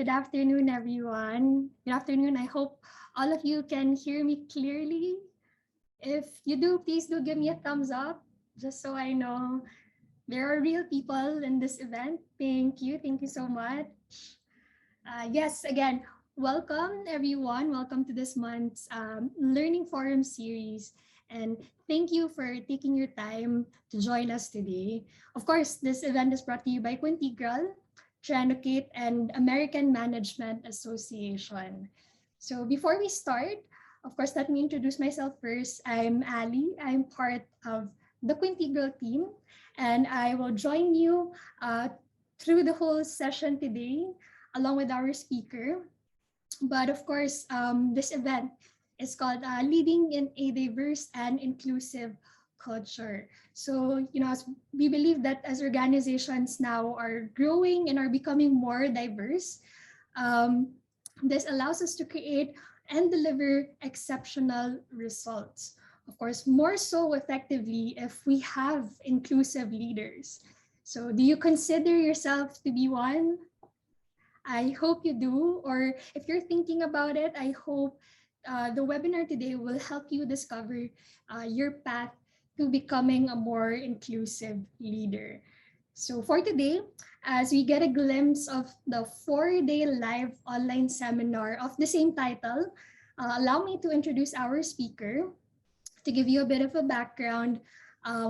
good afternoon, everyone. Good afternoon. I hope all of you can hear me clearly. If you do, please do give me a thumbs up, just so I know there are real people in this event. Thank you. Thank you so much. Yes, again, welcome everyone. Welcome to this month's Learning Forum series. And thank you for taking your time to join us today. Of course, this event is brought to you by Quintegral, Tranocate, and American Management Association. So before we start, of course, let me introduce myself first. I'm Ali. I'm part of the Quintegral team, and I will join you through the whole session today along with our speaker. But of course, this event is called Leading in a Diverse and Inclusive Culture. So, as we believe that as organizations now are growing and are becoming more diverse, um, this allows us to create and deliver exceptional results. Of course, more so effectively if we have inclusive leaders. So, do you consider yourself to be one? I hope you do, or if you're thinking about it, I hope the webinar today will help you discover your path to becoming a more inclusive leader. So for today, as we get a glimpse of the 4-day live online seminar of the same title, allow me to introduce our speaker. To give you a bit of a background,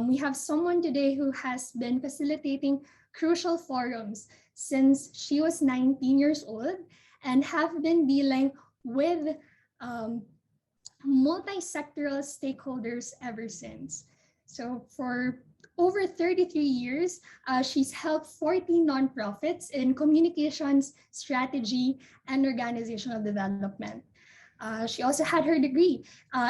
we have someone today who has been facilitating crucial forums since she was 19 years old and have been dealing with um, multi-sectoral stakeholders ever since. So for over 33 years, she's helped 40 nonprofits in communications, strategy, and organizational development. She also had her degree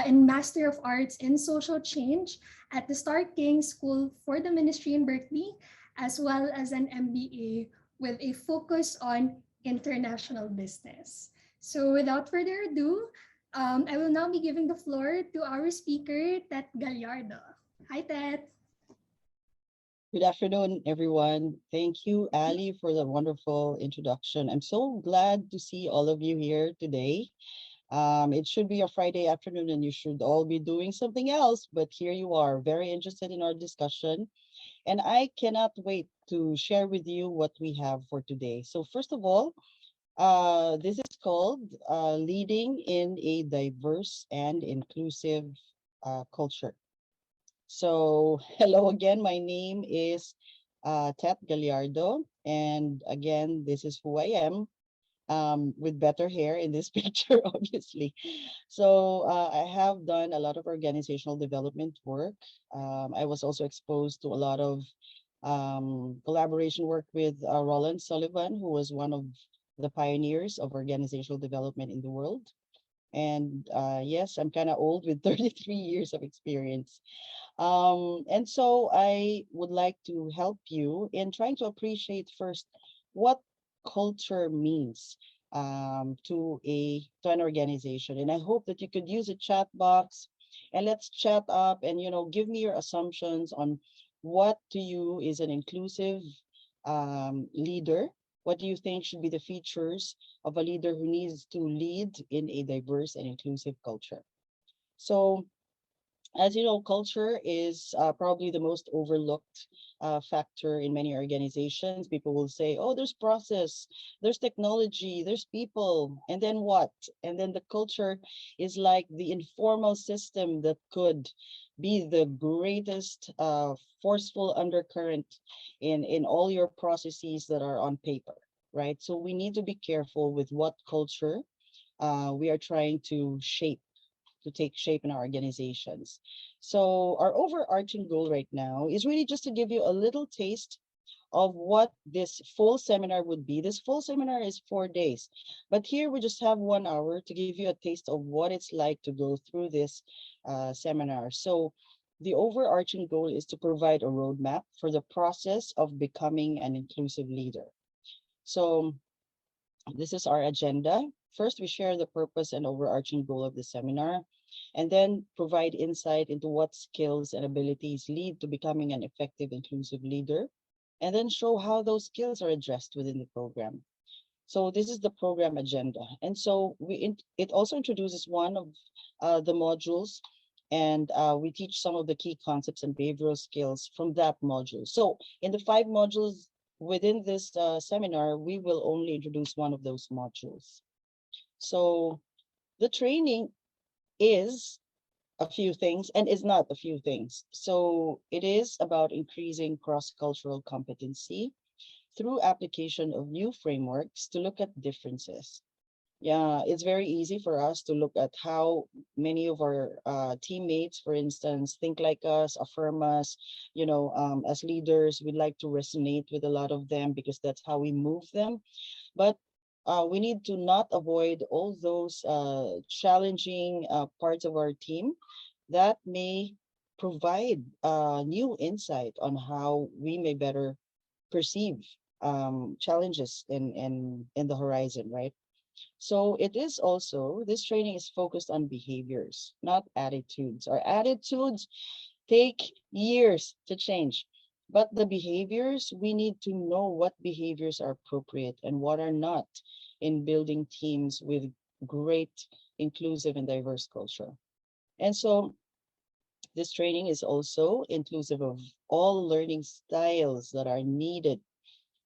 in Master of Arts in Social Change at the Star King School for the Ministry in Berkeley, as well as an MBA with a focus on international business. So without further ado, I will now be giving the floor to our speaker, Tet Gallardo. Hi, Tet. Good afternoon, everyone. Thank you, Ali, for the wonderful introduction. I'm so glad to see all of you here today. It should be a Friday afternoon and you should all be doing something else, but here you are, very interested in our discussion. And I cannot wait to share with you what we have for today. So first of all, this is called Leading in a Diverse and Inclusive Culture. So hello again, my name is Tet Gallardo. And again, this is who I am with better hair in this picture, obviously. So I have done a lot of organizational development work. I was also exposed to a lot of collaboration work with Roland Sullivan, who was one of the pioneers of organizational development in the world. And yes, I'm kind of old with 33 years of experience. And so I would like to help you in trying to appreciate first what culture means to an organization. And I hope that you could use a chat box and let's chat up and give me your assumptions on what to you is an inclusive leader. What do you think should be the features of a leader who needs to lead in a diverse and inclusive culture? So as you know, culture is probably the most overlooked factor in many organizations. People will say, oh, there's process, there's technology, there's people, and then what? And then the culture is like the informal system that could be the greatest forceful undercurrent in all your processes that are on paper, right? So we need to be careful with what culture we are trying to take shape in our organizations. So our overarching goal right now is really just to give you a little taste of what this full seminar would be. This full seminar is 4 days, but here we just have 1 hour to give you a taste of what it's like to go through this seminar. So the overarching goal is to provide a roadmap for the process of becoming an inclusive leader. So this is our agenda. First, we share the purpose and overarching goal of the seminar, and then provide insight into what skills and abilities lead to becoming an effective inclusive leader, and then show how those skills are addressed within the program. So this is the program agenda. And so it also introduces one of the modules, and we teach some of the key concepts and behavioral skills from that module. So in the 5 modules within this seminar, we will only introduce one of those modules. So the training is a few things and is not a few things. So it is about increasing cross-cultural competency through application of new frameworks to look at differences. Yeah, it's very easy for us to look at how many of our teammates, for instance, think like us, affirm us. As leaders, we like to resonate with a lot of them because that's how we move them. But we need to not avoid all those challenging parts of our team that may provide new insight on how we may better perceive challenges in the horizon, right? So it is also, this training is focused on behaviors, not attitudes. Our attitudes take years to change, but the behaviors, we need to know what behaviors are appropriate and what are not in building teams with great inclusive and diverse culture. And so this training is also inclusive of all learning styles that are needed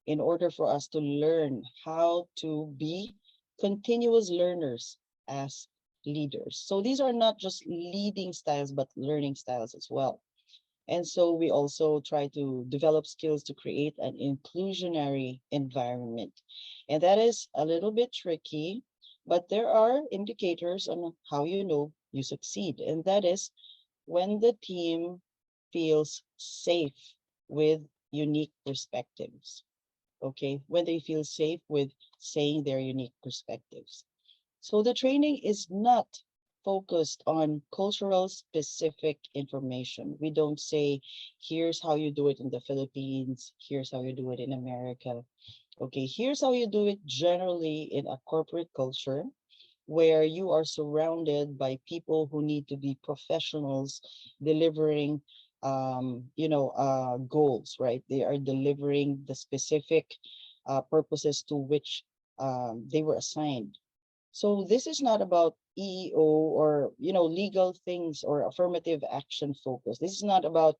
in order for us to learn how to be continuous learners as leaders. So these are not just leading styles, but learning styles as well. And so we also try to develop skills to create an inclusionary environment. And that is a little bit tricky, but there are indicators on how you know you succeed. And that is when the team feels safe with unique perspectives. Okay, when they feel safe with saying their unique perspectives. So the training is not focused on cultural specific information. We don't say, here's how you do it in the Philippines, here's how you do it in America. Okay, here's how you do it generally in a corporate culture where you are surrounded by people who need to be professionals delivering goals, right? They are delivering the specific purposes to which they were assigned. So this is not about EEO or legal things or affirmative action focus. This is not about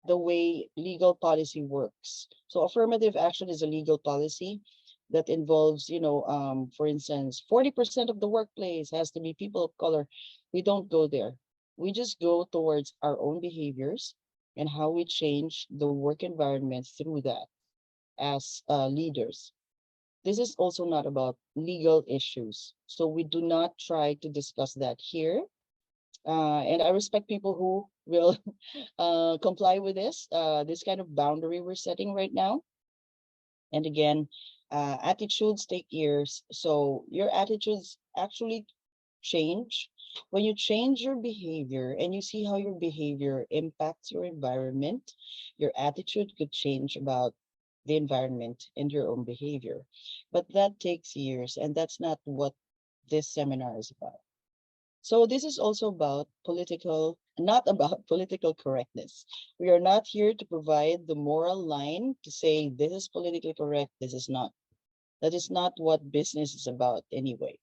the way legal policy works. So affirmative action is a legal policy that involves, for instance, 40% of the workplace has to be people of color. We don't go there. We just go towards our own behaviors and how we change the work environment through that as leaders. This is also not about legal issues. So we do not try to discuss that here. And I respect people who will comply with this kind of boundary we're setting right now. And again, attitudes take years. So your attitudes actually change when you change your behavior and you see how your behavior impacts your environment. Your attitude could change about the environment and your own behavior. But that takes years, and that's not what this seminar is about. So this is also about not about political correctness. We are not here to provide the moral line to say this is politically correct, this is not. That is not what business is about anyway.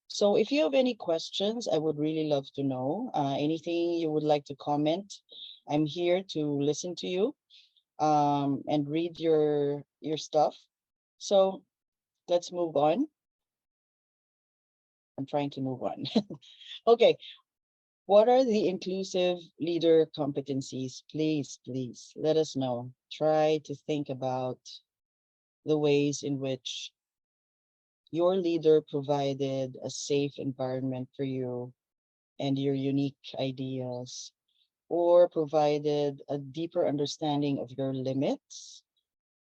So if you have any questions, I would really love to know. Anything you would like to comment, I'm here to listen to you and read your stuff. So let's move on. I'm trying to move on. Okay, what are the inclusive leader competencies? Please let us know. Try to think about the ways in which your leader provided a safe environment for you and your unique ideas, or provided a deeper understanding of your limits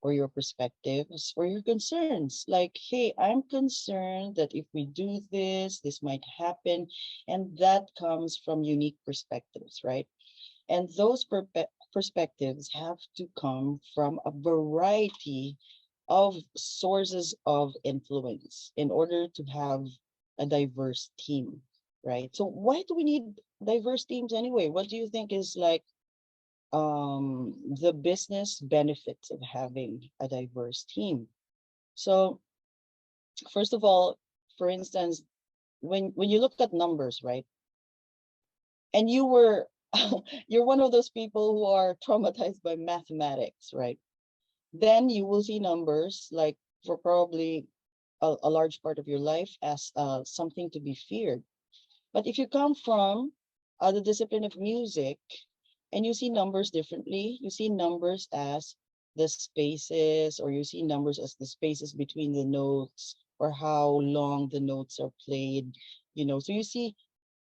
or your perspectives or your concerns. Like, hey, I'm concerned that if we do this, this might happen. And that comes from unique perspectives, right? And those perspectives have to come from a variety of sources of influence in order to have a diverse team, right? So why do we need diverse teams anyway? What do you think is like the business benefits of having a diverse team? So First of all, for instance, when you look at numbers, right? And you were you're one of those people who are traumatized by mathematics, right? Then you will see numbers like for probably a large part of your life as something to be feared. But if you come from the discipline of music and you see numbers differently, you see numbers as the spaces, or you see numbers as the spaces between the notes, or how long the notes are played, so you see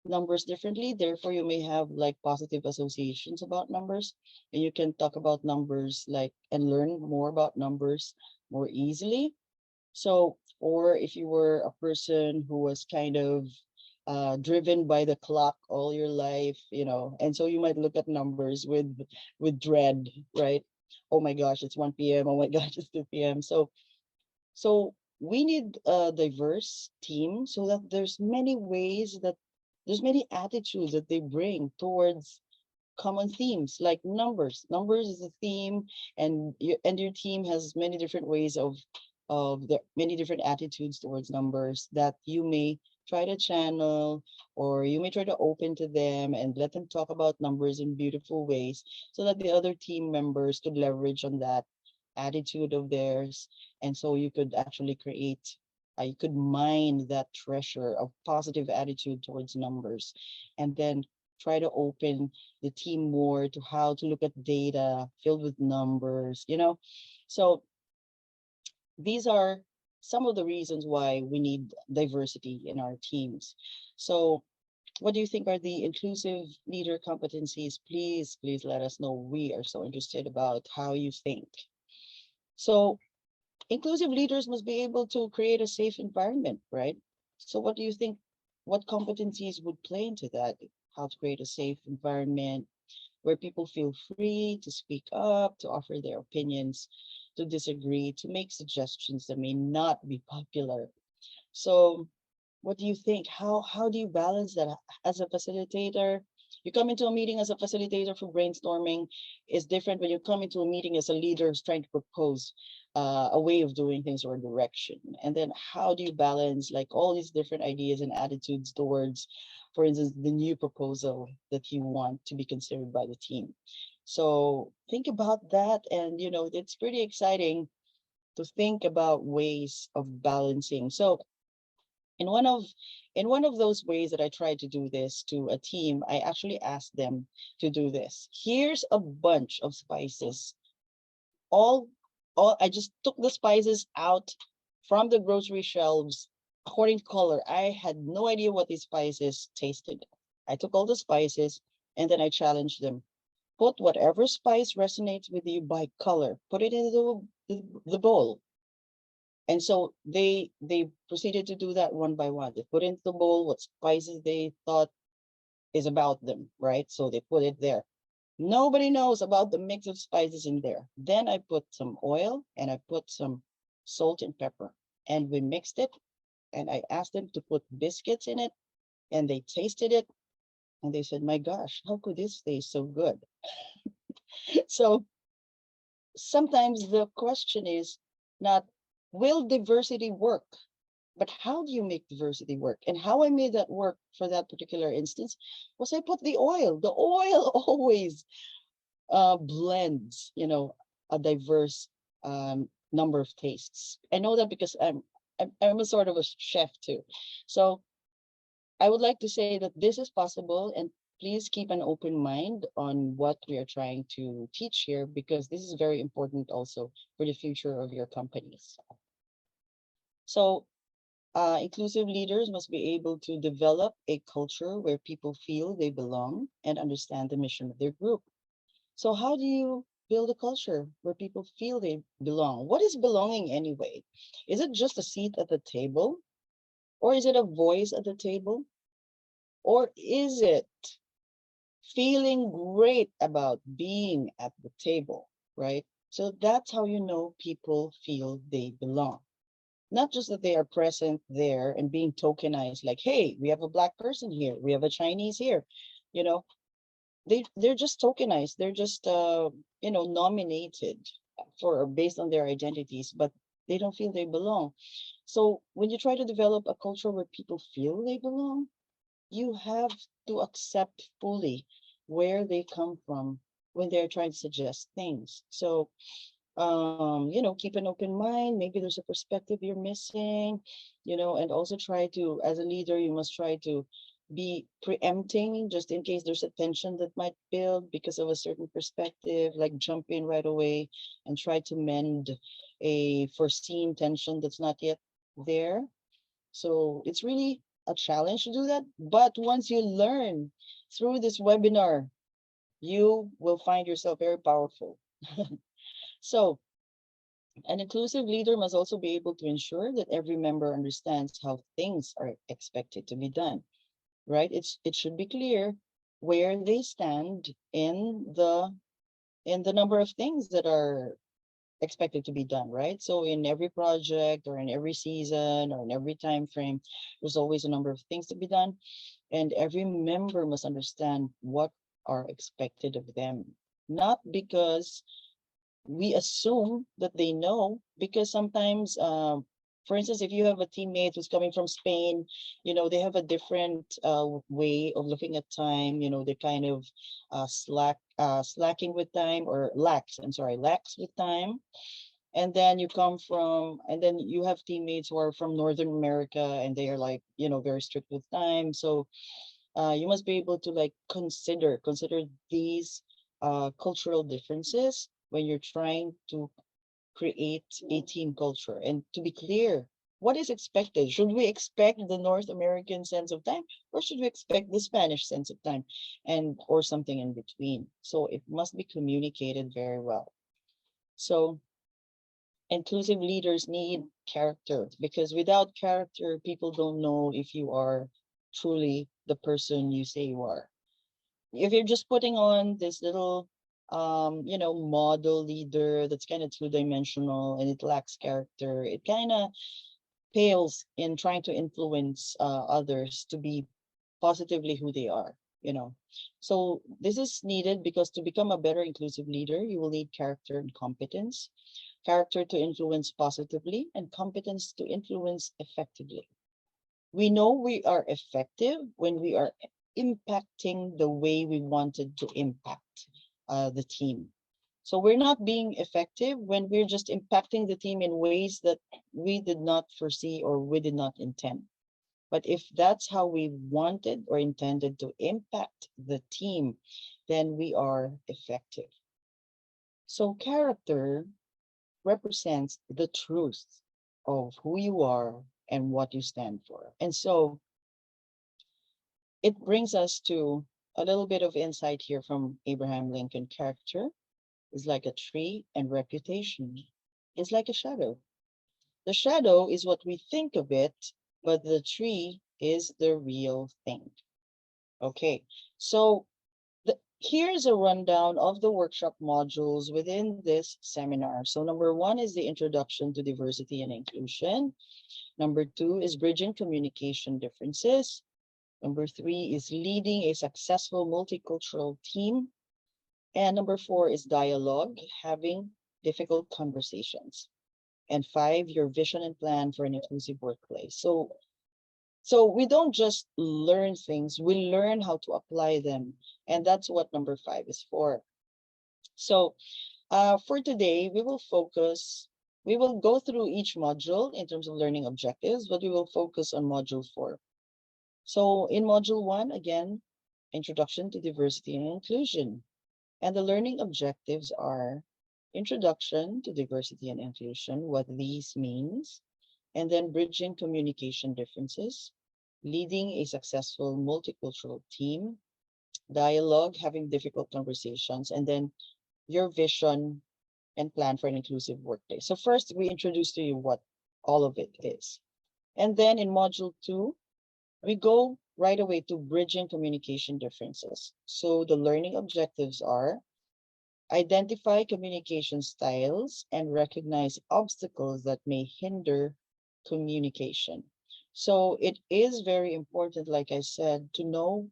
numbers differently. Therefore, you may have like positive associations about numbers, and you can talk about numbers like and learn more about numbers more easily. So, or if you were a person who was kind of driven by the clock all your life, and so you might look at numbers with dread, right? Oh my gosh, it's 1 p.m. Oh my gosh, it's 2 p.m. So we need a diverse team so that there's many attitudes that they bring towards common themes like numbers. Numbers is a theme, and your team has many different ways of the many different attitudes towards numbers that you may try to channel, or you may try to open to them and let them talk about numbers in beautiful ways so that the other team members could leverage on that attitude of theirs. And so you could actually create you could mine that treasure of positive attitude towards numbers, and then try to open the team more to how to look at data filled with numbers. So these are some of the reasons why we need diversity in our teams. So what do you think are the inclusive leader competencies? Please let us know. We are so interested about how you think. So inclusive leaders must be able to create a safe environment, right? So what do you think? What competencies would play into that? How to create a safe environment where people feel free to speak up, to offer their opinions, to disagree, to make suggestions that may not be popular. So what do you think? How do you balance that as a facilitator? You come into a meeting as a facilitator for brainstorming is different when you come into a meeting as a leader who's trying to propose a way of doing things or a direction. And then how do you balance like all these different ideas and attitudes towards, for instance, the new proposal that you want to be considered by the team? So think about that, and it's pretty exciting to think about ways of balancing. So in one of in one of those ways that I tried to do this to a team, I actually asked them to do this. Here's a bunch of spices. All all I just took the spices out from the grocery shelves according to color. I had no idea what these spices tasted. I took all the spices and then I challenged them. Put whatever spice resonates with you by color. Put it into the bowl. And so they proceeded to do that one by one. They put into the bowl what spices they thought is about them, right? So they put it there. Nobody knows about the mix of spices in there. Then I put some oil and I put some salt and pepper, and we mixed it. And I asked them to put biscuits in it, and they tasted it, and they said, "My gosh, how could this taste so good?" So sometimes the question is not, will diversity work? But how do you make diversity work? And how I made that work for that particular instance was I put the oil. The oil always blends, a diverse number of tastes. I know that because I'm a sort of a chef too. So I would like to say that this is possible, and please keep an open mind on what we are trying to teach here, because this is very important also for the future of your companies. So inclusive leaders must be able to develop a culture where people feel they belong and understand the mission of their group. So, how do you build a culture where people feel they belong? What is belonging anyway? Is it just a seat at the table? Or is it a voice at the table? Or is it feeling great about being at the table, right? So that's how you know people feel they belong. Not just that they are present there and being tokenized, like, hey, we have a black person here, we have a Chinese here, you know, they're just tokenized, they're just nominated for based on their identities, but They don't feel they belong. So when you try to develop a culture where people feel they belong, you have to accept fully where they come from when they're trying to suggest things. So keep an open mind. Maybe there's a perspective you're missing, and also try to, as a leader, you must try to be preempting just in case there's a tension that might build because of a certain perspective, like jump in right away and try to mend a foreseen tension that's not yet there. So it's really a challenge to do that. But once you learn through this webinar, you will find yourself very powerful. So an inclusive leader must also be able to ensure that every member understands how things are expected to be done, right? It should be clear where they stand in the number of things that are expected to be done, right? So in every project or in every season or in every time frame, there's always a number of things to be done, and every member must understand what are expected of them. Not because we assume that they know, because sometimes for instance, if you have a teammate who's coming from Spain, they have a different way of looking at time. They're kind of slacking with time, or lax, I'm sorry, lax with time. And then you have teammates who are from Northern America, and they are like, very strict with time. So you must be able to like consider these cultural differences when you're trying to create a team culture. And to be clear, what is expected? Should we expect the North American sense of time, or should we expect the Spanish sense of time, and or something in between? So it must be communicated very well. So inclusive leaders need character, because without character, people don't know if you are truly the person you say you are. If you're just putting on this little model leader that's kind of two-dimensional and it lacks character, it kind of pales in trying to influence others to be positively who they are, you know. So this is needed because to become a better inclusive leader, you will need character and competence. Character to influence positively, and competence to influence effectively. We know we are effective when we are impacting the way we wanted to impact the team. So we're not being effective when we're just impacting the team in ways that we did not foresee or we did not intend. But if that's how we wanted or intended to impact the team, then we are effective. So character represents the truth of who you are and what you stand for. And so it brings us to a little bit of insight here from Abraham Lincoln. Character is like a tree, and reputation is like a shadow. The shadow is what we think of it, but the tree is the real thing. Okay, so here's a rundown of the workshop modules within this seminar. So number one is the introduction to diversity and inclusion. Number two is bridging communication differences. Number three is leading a successful multicultural team. And number four is dialogue, having difficult conversations. And five, your vision and plan for an inclusive workplace. So we don't just learn things, we learn how to apply them. And that's what number five is for. So for today, we will go through each module in terms of learning objectives, but we will focus on module 4. So in module 1, again, introduction to diversity and inclusion. And the learning objectives are introduction to diversity and inclusion, what these means, and then bridging communication differences, leading a successful multicultural team, dialogue, having difficult conversations, and then your vision and plan for an inclusive workplace. So first, we introduce to you what all of it is. And then in module 2, we go right away to bridging communication differences. So the learning objectives are identify communication styles and recognize obstacles that may hinder communication. So it is very important, like I said, to know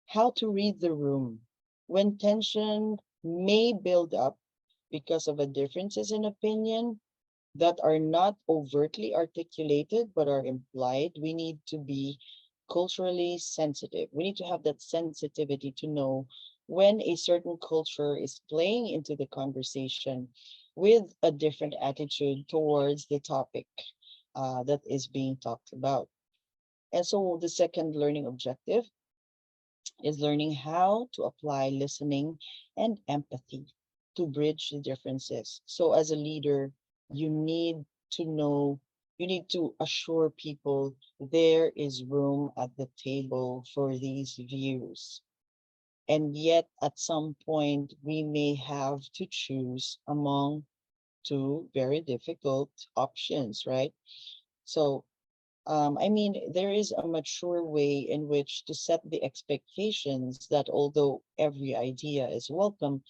how to read the room when tension may build up because of a differences in opinion. that are not overtly articulated but are implied. We need to be culturally sensitive. We need to have that sensitivity to know when a certain culture is playing into the conversation with a different attitude towards the topic that is being talked about. And so the second learning objective is learning how to apply listening and empathy to bridge the differences. So as a leader, you need to know, you need to assure people there is room at the table for these views. And yet, at some point, we may have to choose among two very difficult options, right? So I mean, there is a mature way in which to set the expectations that although every idea is welcome,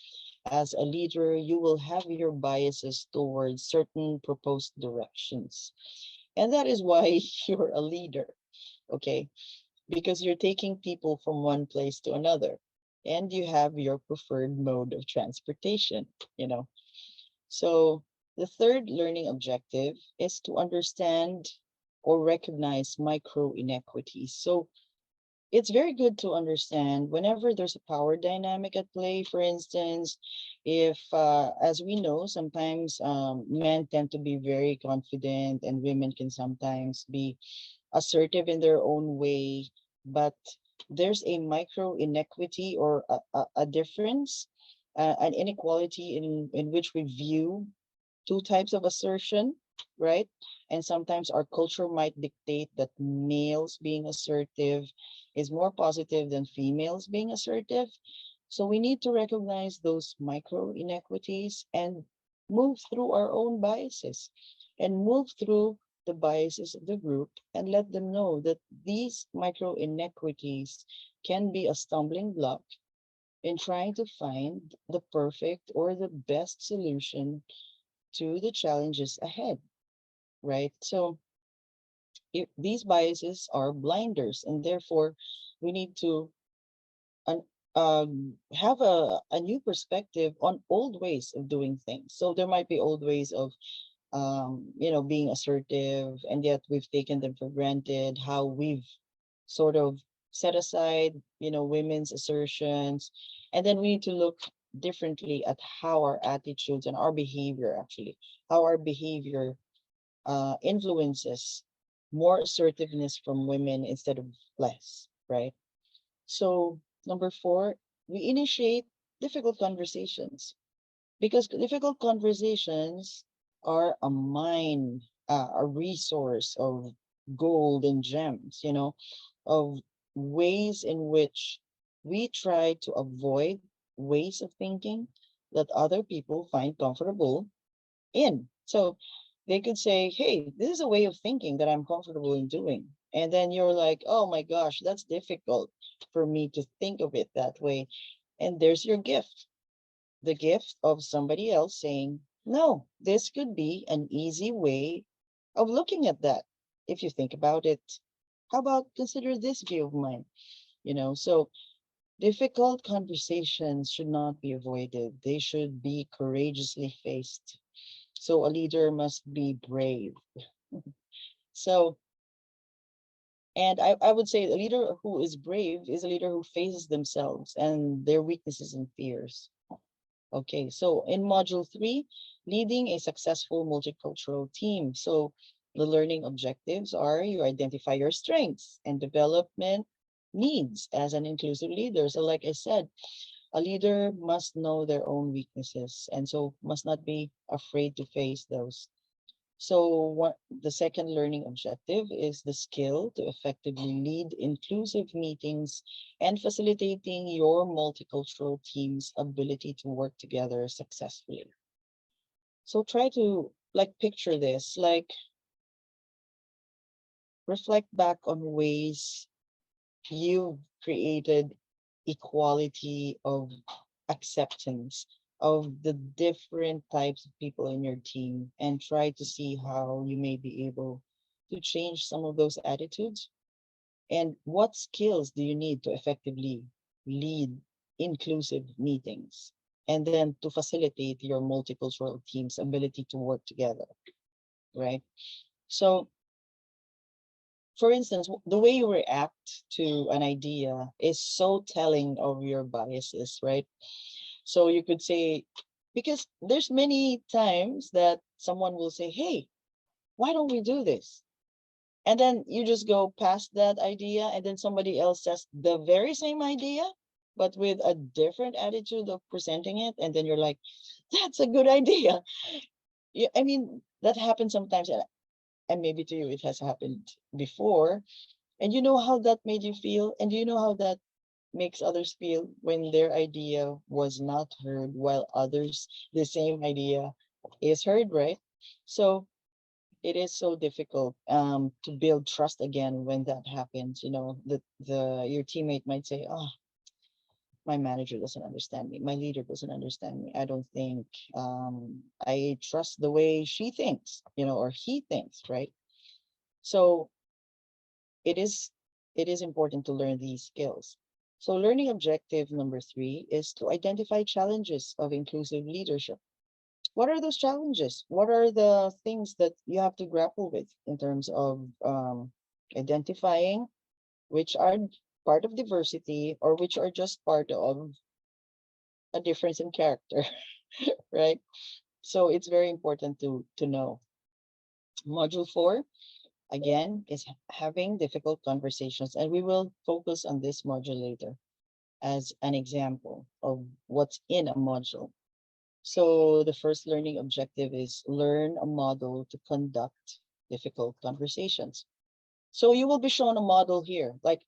as a leader, you will have your biases towards certain proposed directions. And that is why you're a leader, okay? Because you're taking people from one place to another and you have your preferred mode of transportation, you know. So the third learning objective is to understand or recognize micro inequities. So it's very good to understand whenever there's a power dynamic at play. For instance, if, as we know, sometimes men tend to be very confident and women can sometimes be assertive in their own way, but there's a micro inequity or a difference, an inequality in which we view two types of assertion, right? And sometimes our culture might dictate that males being assertive is more positive than females being assertive. So we need to recognize those micro inequities and move through our own biases and move through the biases of the group and let them know that these micro inequities can be a stumbling block in trying to find the perfect or the best solution to the challenges ahead, right? So if these biases are blinders, and therefore we need to un- have a new perspective on old ways of doing things. So there might be old ways of being assertive, and yet we've taken them for granted, how we've sort of set aside, women's assertions. And then we need to look differently at how our attitudes and our behavior actually, how our behavior influences more assertiveness from women instead of less, right? So, number four, we initiate difficult conversations because difficult conversations are a mine, a resource of gold and gems, of ways in which we try to avoid ways of thinking that other people find comfortable in. So they could say, hey, this is a way of thinking that I'm comfortable in doing. And then you're like, oh my gosh, that's difficult for me to think of it that way. And there's your gift, the gift of somebody else saying, no, this could be an easy way of looking at that. If you think about it, how about consider this view of mine? So difficult conversations should not be avoided. They should be courageously faced. So a leader must be brave. So, and I would say a leader who is brave is a leader who faces themselves and their weaknesses and fears. Okay, so in module three, leading a successful multicultural team. So the learning objectives are you identify your strengths and development needs as an inclusive leader. So like I said, a leader must know their own weaknesses and so must not be afraid to face those. So what the second learning objective is the skill to effectively lead inclusive meetings and facilitating your multicultural team's ability to work together successfully. So try to like picture this, like reflect back on ways you've created equality of acceptance of the different types of people in your team and try to see how you may be able to change some of those attitudes and what skills do you need to effectively lead inclusive meetings and then to facilitate your multicultural team's ability to work together. right? So, for instance, the way you react to an idea is so telling of your biases, right? So you could say, because there's many times that someone will say, hey, why don't we do this? And then you just go past that idea, and then somebody else says the very same idea, but with a different attitude of presenting it. And then you're like, that's a good idea. Yeah, I mean, that happens sometimes, and maybe to you it has happened before. And you know how that made you feel? And do you know how that makes others feel when their idea was not heard while others, the same idea is heard, right? So it is so difficult to build trust again when that happens. You know, the your teammate might say, oh, my manager doesn't understand me, my leader doesn't understand me, I don't think I trust the way she thinks, you know, or he thinks, right? So it is it is important to learn these skills. So learning objective number 3 is to identify challenges of inclusive leadership. What are those challenges? What are the things that you have to grapple with in terms of identifying which are part of diversity or which are just part of a difference in character, right? So it's very important to know. Module 4, again, is having difficult conversations, and we will focus on this module later as an example of what's in a module. So the first learning objective is learn a model to conduct difficult conversations. So you will be shown a model here, like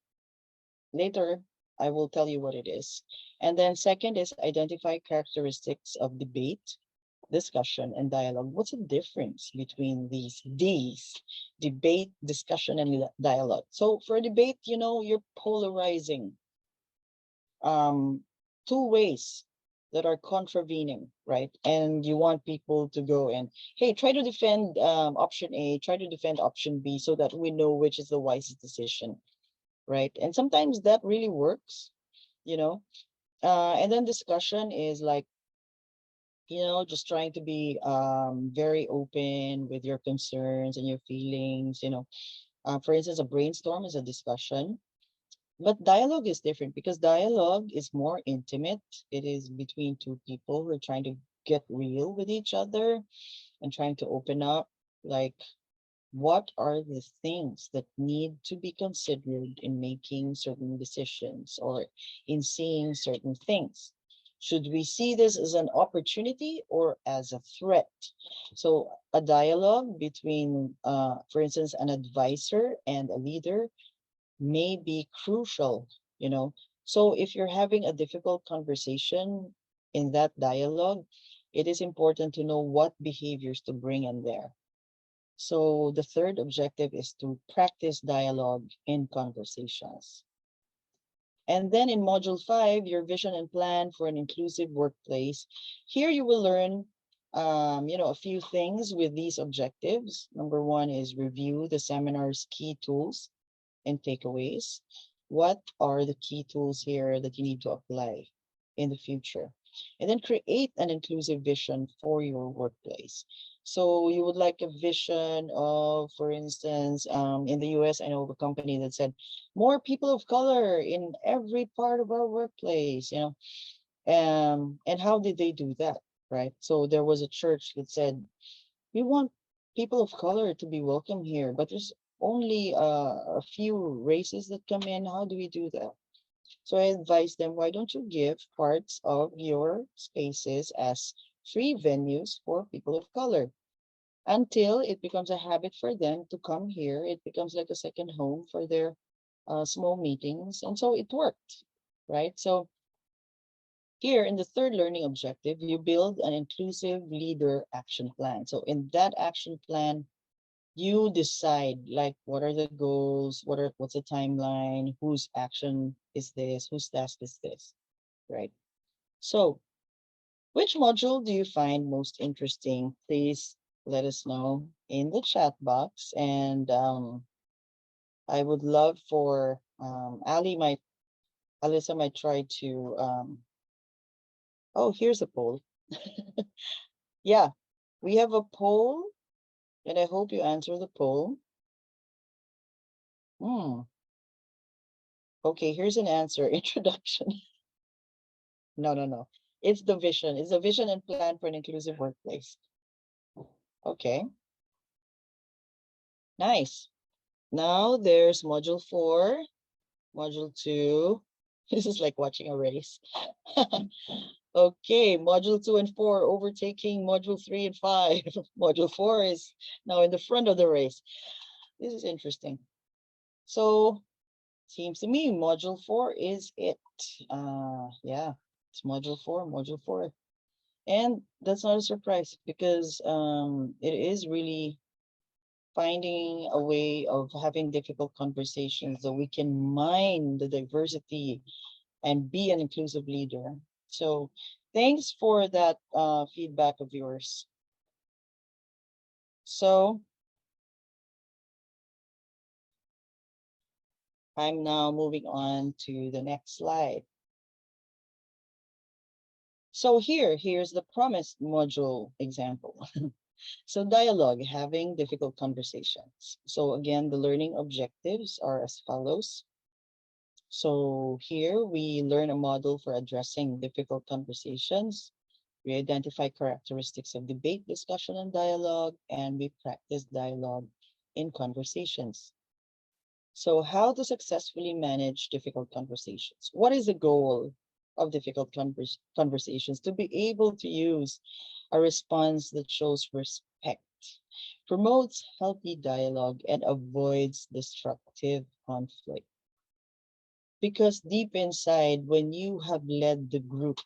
later I will tell you what it is. And then second is identify characteristics of debate, discussion, and dialogue. What's the difference between these D's? Debate, discussion, and dialogue. So for debate, you know, you're polarizing um, two ways that are contravening, right? And you want people to go and, hey, try to defend option A, try to defend option B so that we know which is the wisest decision, right? And sometimes that really works, you know. And then discussion is like, you know, just trying to be very open with your concerns and your feelings, you know. For instance, a brainstorm is a discussion. But dialogue is different because dialogue is more intimate. It is between two people who are trying to get real with each other and trying to open up. Like, what are the things that need to be considered in making certain decisions or in seeing certain things? Should we see this as an opportunity or as a threat? So, a dialogue between, for instance, an advisor and a leader may be crucial, you know. So if you're having a difficult conversation in that dialogue, it is important to know what behaviors to bring in there. So the third objective is to practice dialogue in conversations. And then in module 5, your vision and plan for an inclusive workplace. Here you will learn you know, a few things with these objectives. Number 1 is review the seminar's key tools and takeaways. What are the key tools here that you need to apply in the future? And then create an inclusive vision for your workplace. So you would like a vision of, for instance, in the US, I know of a company that said more people of color in every part of our workplace, you know. And how did they do that? Right. So there was a church that said, we want people of color to be welcome here, but there's only a few races that come in. How do we do that? So I advise them, why don't you give parts of your spaces as free venues for people of color until it becomes a habit for them to come here. It becomes like a second home for their small meetings. And so it worked, right? So here in the third learning objective, you build an inclusive leader action plan. So in that action plan, you decide like what are the goals, what's the timeline, whose action is this, whose task is this, right? So which module do you find most interesting? Please let us know in the chat box. And I would love for Alyssa might try to oh, here's a poll. Yeah, we have a poll And I hope you answer the poll. Hmm. Okay, here's an answer. Introduction. No, no, no. It's the vision. It's a vision and plan for an inclusive workplace. Okay, nice. Now there's module 4, module 2. This is like watching a race. Okay, module 2 and 4 overtaking module 3 and 5. Module 4 is now in the front of the race. This is interesting. So seems to me module 4 is it. Yeah, it's module 4, module 4. And that's not a surprise because it is really finding a way of having difficult conversations so we can mine the diversity and be an inclusive leader. So thanks for that feedback of yours. So I'm now moving on to the next slide. So here's the promised module example. So dialogue, having difficult conversations. So again, the learning objectives are as follows. So here we learn a model for addressing difficult conversations. We identify characteristics of debate, discussion, and dialogue, and we practice dialogue in conversations. So how to successfully manage difficult conversations? What is the goal of difficult conversations? To be able to use a response that shows respect, promotes healthy dialogue, and avoids destructive conflict. Because deep inside, when you have led the group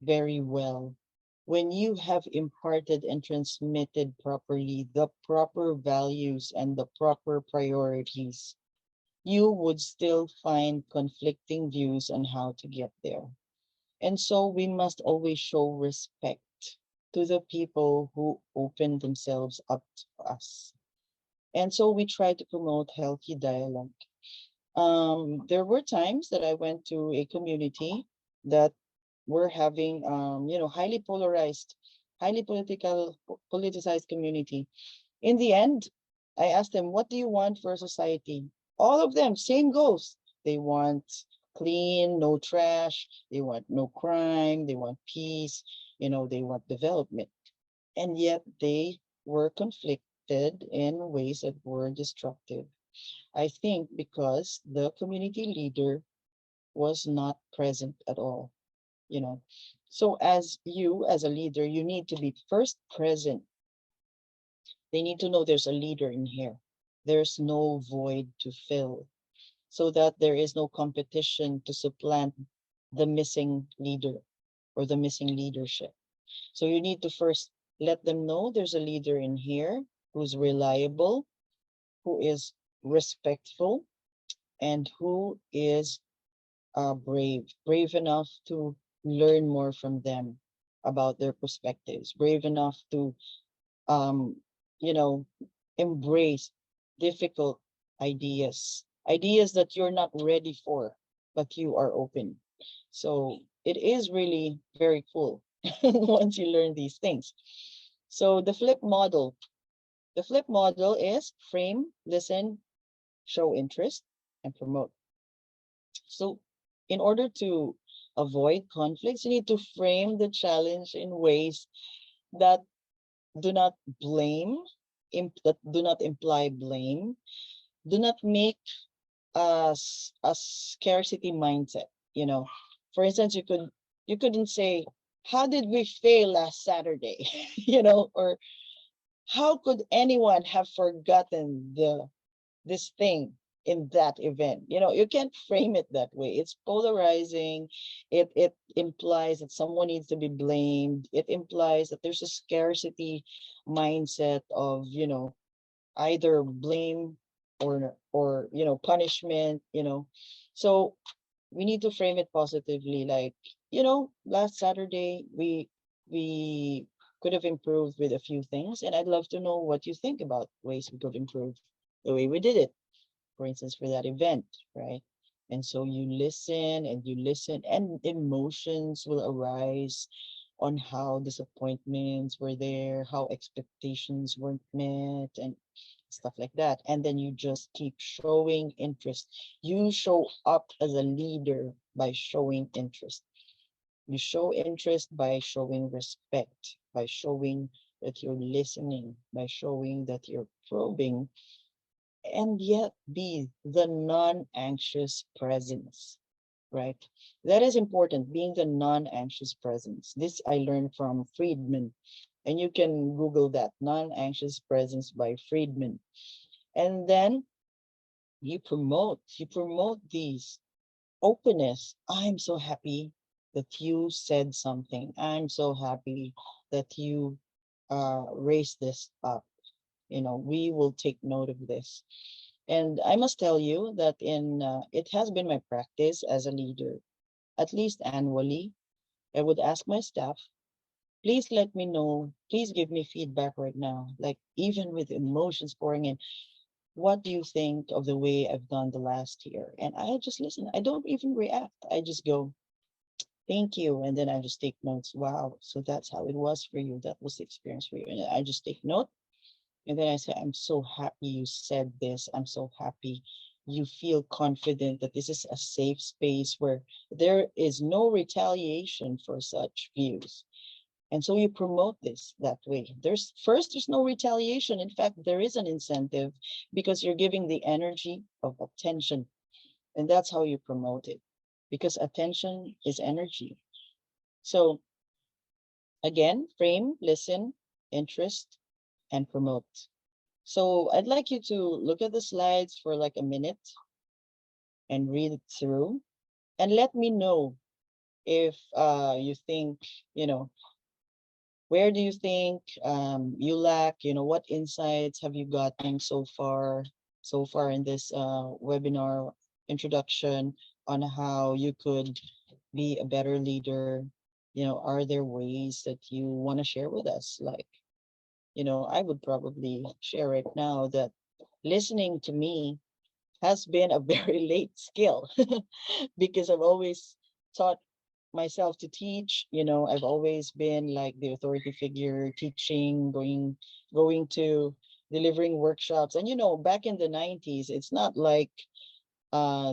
very well, when you have imparted and transmitted properly the proper values and the proper priorities, you would still find conflicting views on how to get there. And so we must always show respect to the people who open themselves up to us. And so we try to promote healthy dialogue. There were times that I went to a community that were having, highly polarized, highly politicized community. In the end, I asked them, what do you want for a society? All of them, same goals. They want clean, no trash. They want no crime. They want peace. They want development. And yet they were conflicted in ways that were destructive. I think because the community leader was not present at all, you know. So as you, as a leader, you need to be first present. They need to know there's a leader in here. There's no void to fill so that there is no competition to supplant the missing leader or the missing leadership. So you need to first let them know there's a leader in here who's reliable, who is respectful, and who is brave enough to learn more from them about their perspectives, brave enough to, um, you know, embrace difficult ideas that you're not ready for, but you are open. So it is really very cool once you learn these things. So the flip model is frame, listen, show interest, and promote. So in order to avoid conflicts, you need to frame the challenge in ways that do not blame, that do not imply blame, do not make us a scarcity mindset. For instance, you couldn't say, how did we fail last Saturday? Or how could anyone have forgotten this thing in that event? You can't frame it that way. It's polarizing. It implies that someone needs to be blamed. It implies that there's a scarcity mindset of, either blame or punishment. So we need to frame it positively, like, last Saturday we could have improved with a few things, and I'd love to know what you think about ways we could improve the way we did it, for instance, for that event, right? And so you listen and emotions will arise. on how disappointments were there, how expectations weren't met, and stuff like that. And then you just keep showing interest. You show up as a leader by showing interest. You show interest by showing respect, by showing that you're listening, by showing that you're probing, and yet be the non-anxious presence, right? That is important, being the non-anxious presence. This I learned from Friedman, and you can Google that, non-anxious presence by Friedman. And then you promote these openness. I'm so happy that you said something. I'm so happy that you raised this up. We will take note of this. And I must tell you that it has been my practice as a leader, at least annually. I would ask my staff, please let me know, please give me feedback right now, like even with emotions pouring in. What do you think of the way I've done the last year? And I just listen. I don't even react. I just go, thank you. And then I just take notes. Wow. So that's how it was for you. That was the experience for you. And I just take note. And then I say, I'm so happy you said this. I'm so happy you feel confident that this is a safe space where there is no retaliation for such views. And so you promote this that way. There's no retaliation. In fact, there is an incentive because you're giving the energy of attention. And that's how you promote it, because attention is energy. So again, frame, listen, interest, and promote. So I'd like you to look at the slides for like a minute and read it through and let me know if you think, you know, where do you think you lack, what insights have you gotten so far in this webinar introduction on how you could be a better leader? Are there ways that you want to share with us? Like, I would probably share right now that listening to me has been a very late skill because I've always taught myself to teach. I've always been like the authority figure, teaching, going to delivering workshops. And back in the 90s, it's not like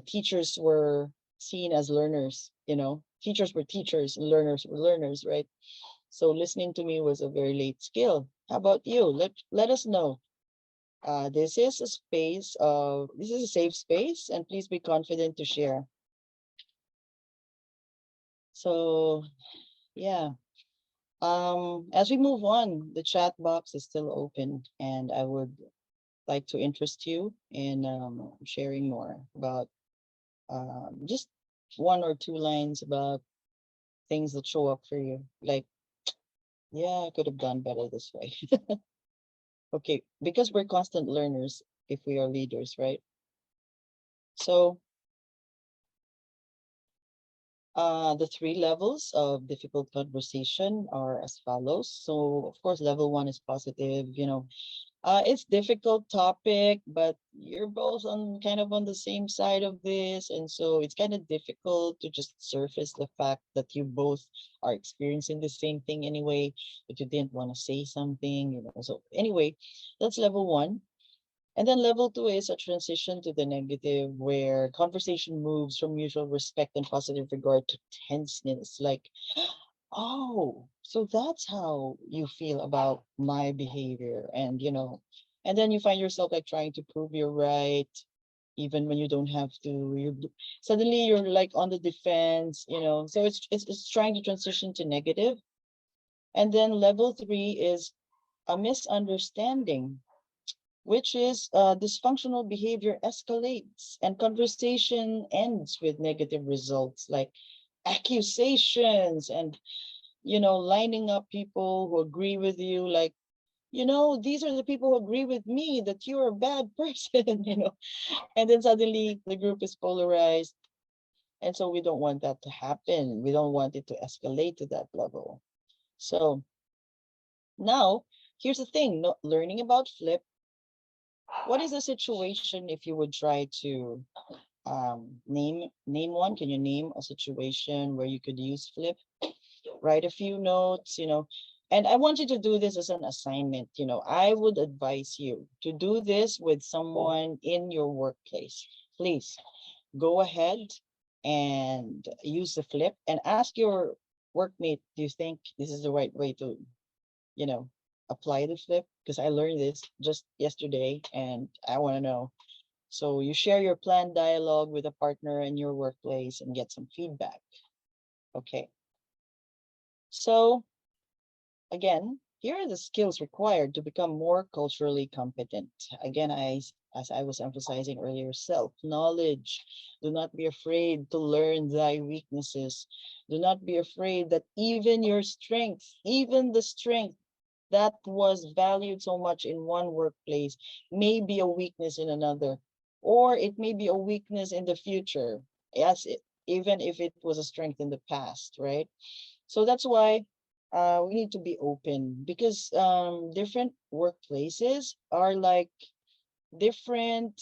teachers were seen as learners. Teachers were teachers and learners were learners, right? So listening to me was a very late skill. How about you? Let us know. This is a safe space, and please be confident to share. So yeah. As we move on, the chat box is still open, and I would like to interest you in sharing more about just one or two lines about things that show up for you. Like, yeah, I could have done better this way. Okay, because we're constant learners if we are leaders, right? So the three levels of difficult conversation are as follows. So, of course, level one is positive. It's difficult topic, but you're both on kind of on the same side of this, and so it's kind of difficult to just surface the fact that you both are experiencing the same thing anyway, but you didn't want to say something. So anyway, that's level one. And then level two is a transition to the negative, where conversation moves from mutual respect and positive regard to tenseness. Like, oh, so that's how you feel about my behavior. And then you find yourself like trying to prove you're right, even when you don't have to. Suddenly you're like on the defense. So it's trying to transition to negative. And then level three is a misunderstanding, which is dysfunctional behavior escalates and conversation ends with negative results like accusations and lining up people who agree with you, like, these are the people who agree with me that you're a bad person. And then suddenly the group is polarized. And so we don't want that to happen. We don't want it to escalate to that level. So now here's the thing, learning about flip. What is the situation if you would try to name one? Can you name a situation where you could use flip? write a few notes, and I want you to do this as an assignment. I would advise you to do this with someone in your workplace. Please go ahead and use the flip and ask your workmate, do you think this is the right way to, you know, apply the flip? Because I learned this just yesterday and I want to know. So you share your planned dialogue with a partner in your workplace and get some feedback. Okay. So again, here are the skills required to become more culturally competent. Again, as I was emphasizing earlier, self-knowledge. Do not be afraid to learn thy weaknesses. Do not be afraid that even your strength, even the strength that was valued so much in one workplace may be a weakness in another, or it may be a weakness in the future. Yes, even if it was a strength in the past, right? So that's why we need to be open because different workplaces are like different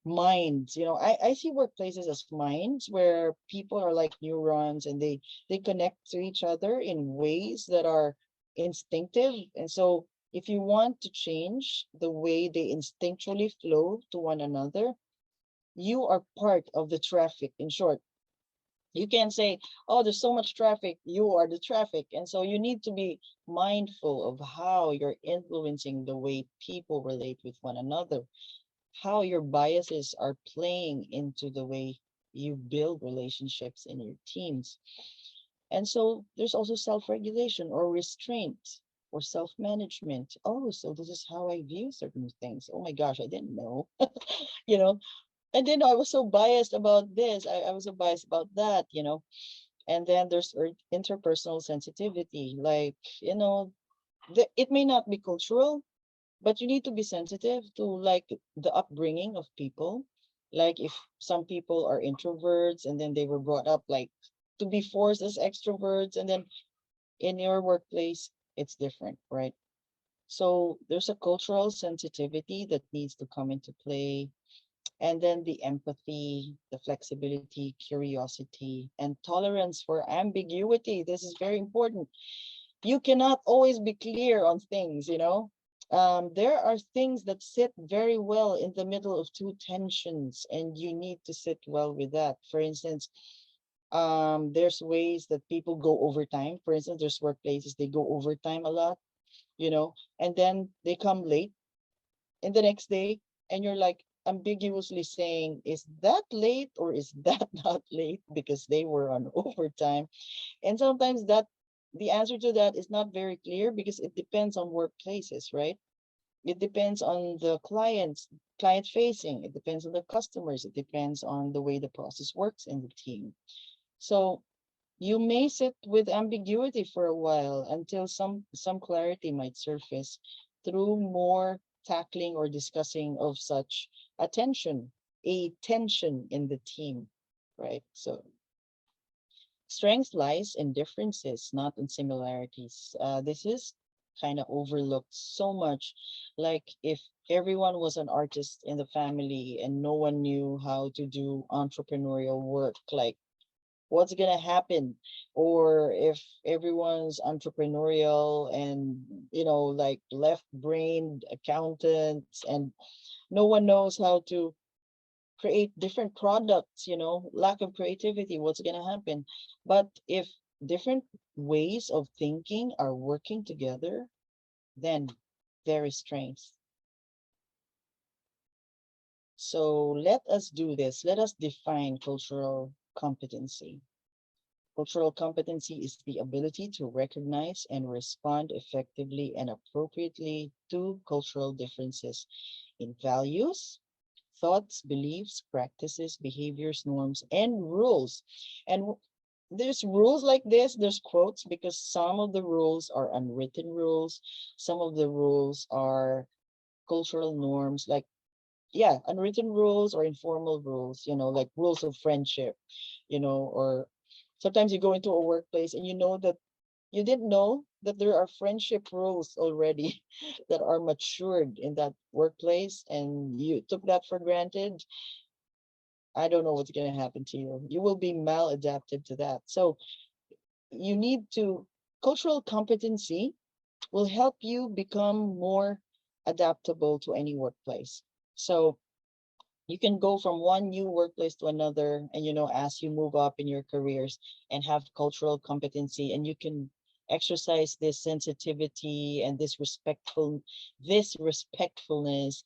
minds. I see workplaces as minds where people are like neurons and they connect to each other in ways that are instinctive. And so if you want to change the way they instinctually flow to one another, you are part of the traffic. In short, you can't say, oh, there's so much traffic, you are the traffic. And so you need to be mindful of how you're influencing the way people relate with one another, how your biases are playing into the way you build relationships in your teams. And so there's also self-regulation or restraint or self-management. Oh, so this is how I view certain things. Oh my gosh, I didn't know. you know, I didn't know I was so biased about this. I was so biased about that. And then there's interpersonal sensitivity. Like, it may not be cultural, but you need to be sensitive to like the upbringing of people. Like if some people are introverts and then they were brought up like to be forced as extroverts, and then in your workplace, it's different, right? So there's a cultural sensitivity that needs to come into play. And then the empathy, the flexibility, curiosity, and tolerance for ambiguity. This is very important. You cannot always be clear on things. There are things that sit very well in the middle of two tensions, and you need to sit well with that. For instance, there's ways that people go overtime. For instance, there's workplaces they go overtime a lot, and then they come late in the next day, and you're like ambiguously saying, is that late or is that not late because they were on overtime? And sometimes the answer to that is not very clear because it depends on workplaces, right? It depends on the client facing, it depends on the customers, it depends on the way the process works in the team. So you may sit with ambiguity for a while until some clarity might surface through more tackling or discussing of such a tension in the team, right? So strength lies in differences, not in similarities. This is kind of overlooked so much. Like if everyone was an artist in the family and no one knew how to do entrepreneurial work, like what's gonna happen? Or if everyone's entrepreneurial and like left-brained accountants and no one knows how to create different products, lack of creativity, what's gonna happen? But if different ways of thinking are working together, then there is strength. So let us do this. Let us define cultural competency. Cultural competency is the ability to recognize and respond effectively and appropriately to cultural differences in values, thoughts, beliefs, practices, behaviors, norms, and rules. And there's rules like this, there's quotes, because some of the rules are unwritten rules, some of the rules are cultural norms, like, yeah, unwritten rules or informal rules, like rules of friendship, or sometimes you go into a workplace and you know that you didn't know that there are friendship rules already that are matured in that workplace and you took that for granted. I don't know what's going to happen to you. You will be maladapted to that. So you need to, cultural competency will help you become more adaptable to any workplace. So you can go from one new workplace to another, and as you move up in your careers and have cultural competency, and you can exercise this sensitivity and this respectfulness,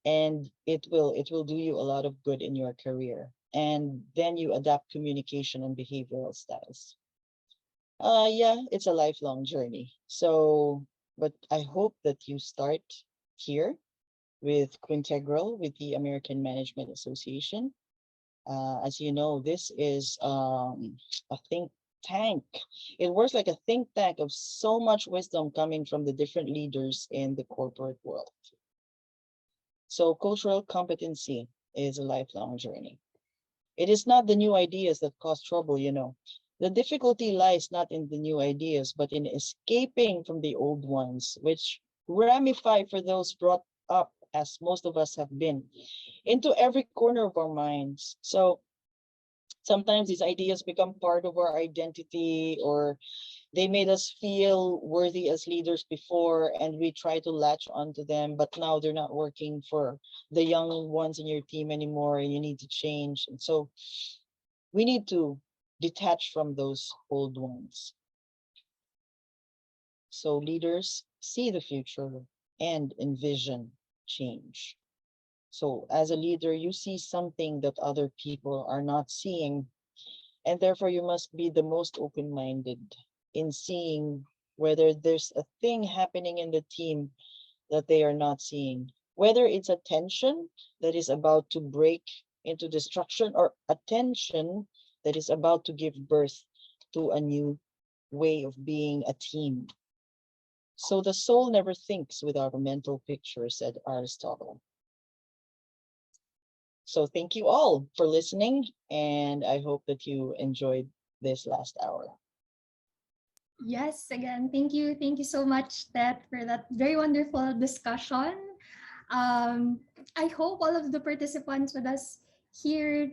and it will do you a lot of good in your career. And then you adapt communication and behavioral styles. Yeah, it's a lifelong journey. So, but I hope that you start here with Quintegral, with the American Management Association. As you know, this is a think tank. It works like a think tank of so much wisdom coming from the different leaders in the corporate world. So cultural competency is a lifelong journey. It is not the new ideas that cause trouble. The difficulty lies not in the new ideas, but in escaping from the old ones, which ramify for those brought up, as most of us have been, into every corner of our minds. So sometimes these ideas become part of our identity, or they made us feel worthy as leaders before, and we try to latch onto them, but now they're not working for the young ones in your team anymore, and you need to change. And so we need to detach from those old ones. So leaders see the future and envision change. So as a leader, you see something that other people are not seeing, and therefore you must be the most open-minded in seeing whether there's a thing happening in the team that they are not seeing, whether it's a tension that is about to break into destruction, or a tension that is about to give birth to a new way of being a team. So the soul never thinks without a mental picture, said Aristotle. So thank you all for listening, and I hope that you enjoyed this last hour. Yes, again, thank you. Thank you so much, Ted, for that very wonderful discussion. Um, I hope all of the participants with us here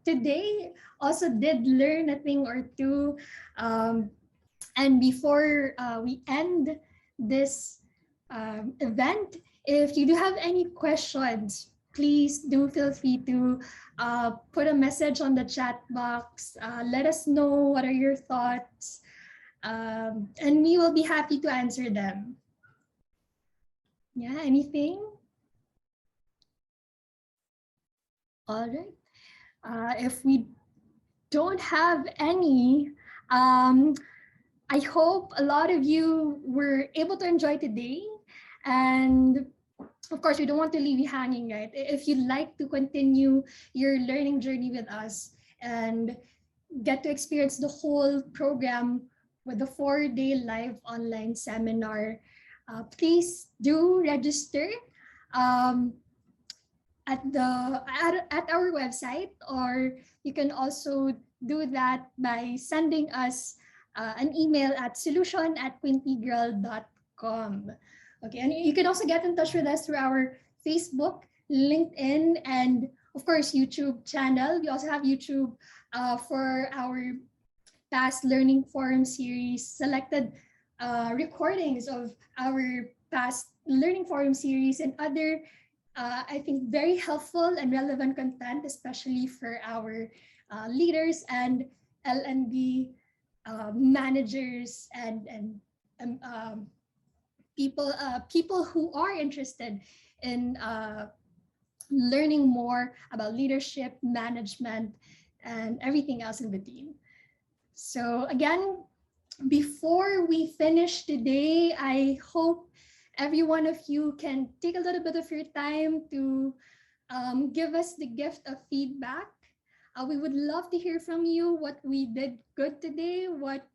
today also did learn a thing or two. And before we end this event, if you do have any questions, please do feel free to put a message on the chat box. Let us know what are your thoughts, and we will be happy to answer them. Yeah, anything? All right. If we don't have any, I hope a lot of you were able to enjoy today. And of course, we don't want to leave you hanging, right? If you'd like to continue your learning journey with us and get to experience the whole program with the 4-day live online seminar, please do register. Um, at our website, or you can also do that by sending us an email at solution@quintegral.com. Okay, and you can also get in touch with us through our Facebook, LinkedIn, and of course YouTube channel. We also have YouTube for our past learning forum series, selected recordings of our past learning forum series, and other I think very helpful and relevant content, especially for our leaders and L&D managers and people who are interested in learning more about leadership, management, and everything else in between. So again, before we finish today, I hope every one of you can take a little bit of your time to give us the gift of feedback. We would love to hear from you what we did good today, what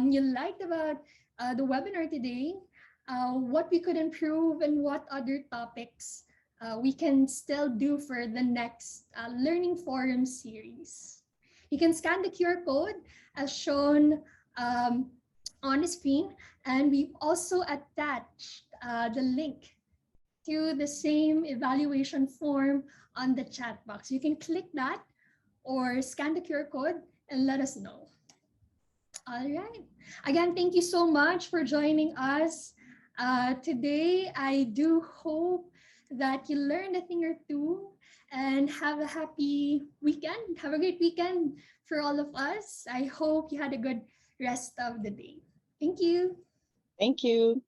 you liked about the webinar today, what we could improve, and what other topics we can still do for the next Learning Forum series. You can scan the QR code as shown on the screen, and we've also attached the link to the same evaluation form on the chat box. You can click that or scan the QR code and let us know. All right. Again, thank you so much for joining us today. I do hope that you learned a thing or two and have a happy weekend. Have a great weekend for all of us. I hope you had a good rest of the day. Thank you. Thank you.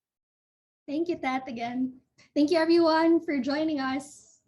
Thank you, Tat, again. Thank you, everyone, for joining us.